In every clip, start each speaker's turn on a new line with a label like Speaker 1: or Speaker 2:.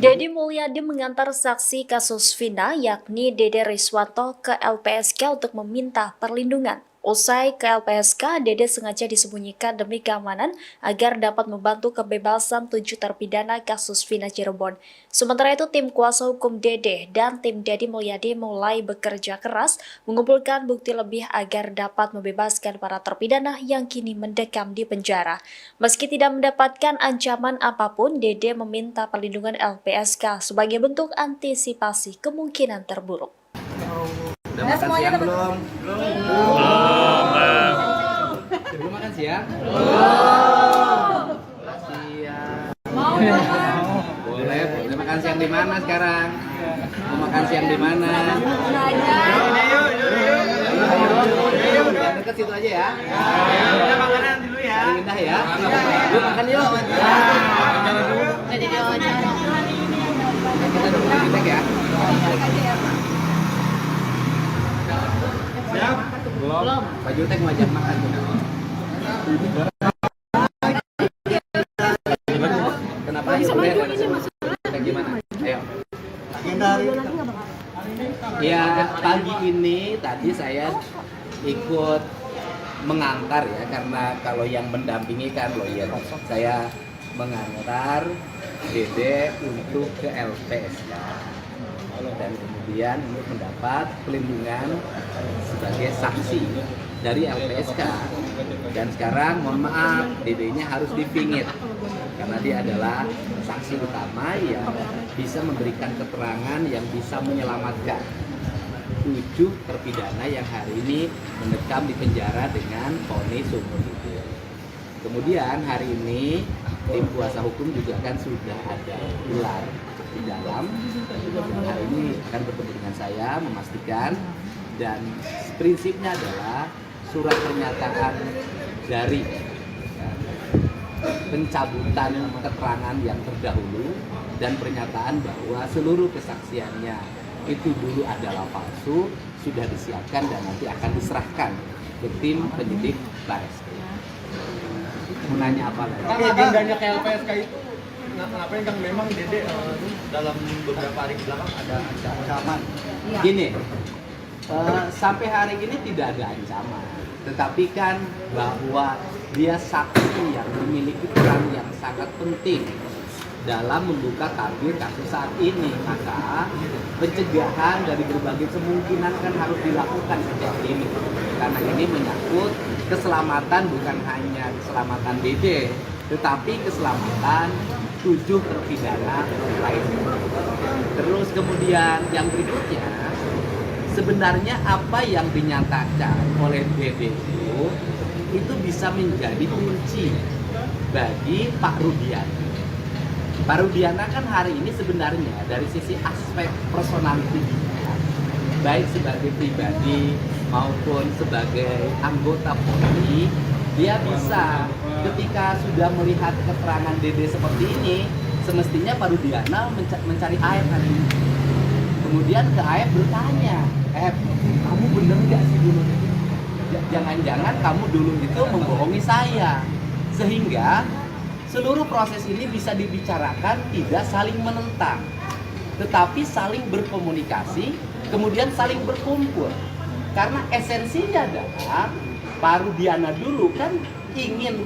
Speaker 1: Deddy Mulyadi mengantar saksi kasus Vina yakni Dede Riswanto ke LPSK untuk meminta perlindungan. Usai ke LPSK, Dede sengaja disembunyikan demi keamanan agar dapat membantu kebebasan 7 terpidana kasus Vina Cirebon. Sementara itu, tim kuasa hukum Dede dan tim Deddy Mulyadi mulai bekerja keras mengumpulkan bukti lebih agar dapat membebaskan para terpidana yang kini mendekam di penjara. Meski tidak mendapatkan ancaman apapun, Dede meminta perlindungan LPSK sebagai bentuk antisipasi kemungkinan terburuk.
Speaker 2: Udah makan siang belum? Belum. Belum makan siang? Belum. Siang. Boleh, boleh makan siang di mana sekarang? Mau makan siang di mana? Dekat situ aja ya.
Speaker 3: Udah makanan dulu ya.
Speaker 2: Indah ya. Yuk makan yuk.
Speaker 4: Jadi diwawancara.
Speaker 2: Kita dulu kita ya.
Speaker 3: Siap? Belum.
Speaker 2: Pak Jutek mau ajak makan tuh. Kenapa aja boleh? Gimana? Ayo.
Speaker 3: Agenda hari ini.
Speaker 2: Ya, pagi ini tadi saya ikut mengantar ya, karena kalau yang mendampingi kan lawyer. Saya mengantar Dede untuk ke LPSK dan kemudian untuk mendapat pelindungan sebagai saksi dari LPSK. Dan sekarang mohon maaf, Dedenya harus dipingit karena dia adalah saksi utama yang bisa memberikan keterangan yang bisa menyelamatkan 7 terpidana yang hari ini mendekam di penjara dengan vonis seumur hidup. Kemudian hari ini tim kuasa hukum juga kan sudah ada gelar di dalam. Hari ini akan bertemu dengan saya memastikan, dan prinsipnya adalah surat pernyataan dari pencabutan keterangan yang terdahulu dan pernyataan bahwa seluruh kesaksiannya itu dulu adalah palsu sudah disiapkan dan nanti akan diserahkan ke tim penyidik Bareskrim. Mau nanya apa lagi?
Speaker 3: Kang, agendanya ke LPSK itu ngapain Kang? Memang Dede dalam beberapa hari belakang ada ancaman.
Speaker 2: Gini, sampai hari ini tidak ada ancaman, tetapi kan bahwa dia saksi yang memiliki peran yang sangat penting dalam membuka tabir kasus saat ini, maka pencegahan dari berbagai kemungkinan kan harus dilakukan sejak ini, karena ini menyangkut keselamatan, bukan hanya keselamatan Dede, tetapi keselamatan 7 terpidana lainnya. Terus kemudian yang berikutnya, sebenarnya apa yang dinyatakan oleh Dede itu bisa menjadi kunci bagi Pak Rudiana. Pak Rudiana kan hari ini sebenarnya dari sisi aspek personality dia, baik sebagai pribadi maupun sebagai anggota Polri, dia bisa ketika sudah melihat keterangan Dede seperti ini, semestinya Pak Rudiana mencari AF hari ini. Kemudian ke AF bertanya, kamu bener nggak sih dulu? Jangan-jangan kamu dulu itu membohongi saya, sehingga seluruh proses ini bisa dibicarakan tidak saling menentang, tetapi saling berkomunikasi, kemudian saling berkumpul. Karena esensinya adalah Pak Rudiana dulu kan ingin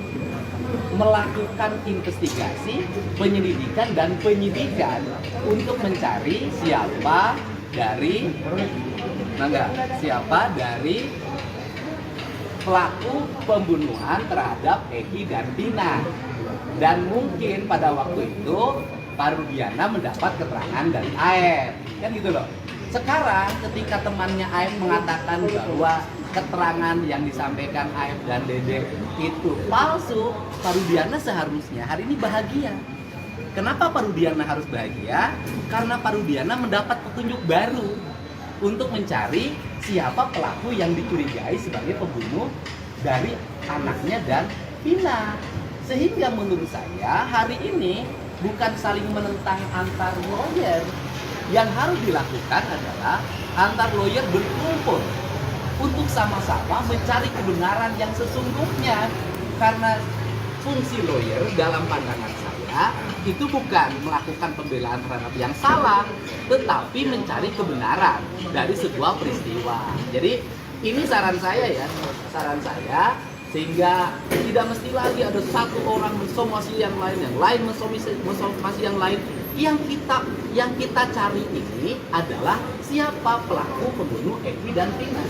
Speaker 2: melakukan investigasi, penyelidikan dan penyidikan untuk mencari siapa dari pelaku pembunuhan terhadap Eki dan Tina. Dan mungkin pada waktu itu Pak Rudiana mendapat keterangan dari AF, kan gitu loh. Sekarang ketika temannya AF mengatakan bahwa keterangan yang disampaikan AF dan Dede itu palsu, Pak Rudiana seharusnya hari ini bahagia. Kenapa Pak Rudiana harus bahagia? Karena Pak Rudiana mendapat petunjuk baru untuk mencari siapa pelaku yang dicurigai sebagai pembunuh dari anaknya dan Vina. Sehingga menurut saya hari ini bukan saling menentang antar lawyer. Yang harus dilakukan adalah antar lawyer berkumpul untuk sama-sama mencari kebenaran yang sesungguhnya. Karena fungsi lawyer dalam pandangan saya saya itu bukan melakukan pembelaan terhadap yang salah, tetapi mencari kebenaran dari sebuah peristiwa. Jadi ini saran saya ya, sehingga tidak mesti lagi ada satu orang mensomasi yang lain mensomasi yang lain. Yang kita cari ini adalah siapa pelaku pembunuh Eki dan Vina.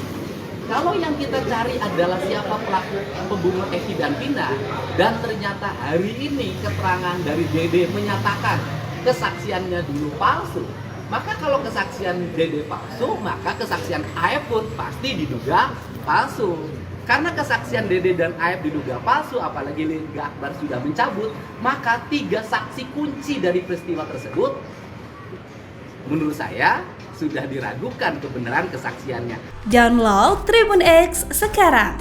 Speaker 2: Kalau yang kita cari adalah siapa pelaku pembunuh Eki dan Vina, dan ternyata hari ini keterangan dari Dede menyatakan kesaksiannya dulu palsu, maka kalau kesaksian Dede palsu, maka kesaksian Aep pun pasti diduga palsu. Karena kesaksian Dede dan Aep diduga palsu, apalagi Liga Akbar sudah mencabut, maka 3 saksi kunci dari peristiwa tersebut menurut saya sudah diragukan kebenaran kesaksiannya.
Speaker 5: Download Tribun X sekarang,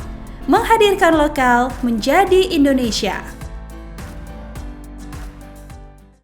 Speaker 5: menghadirkan lokal menjadi Indonesia.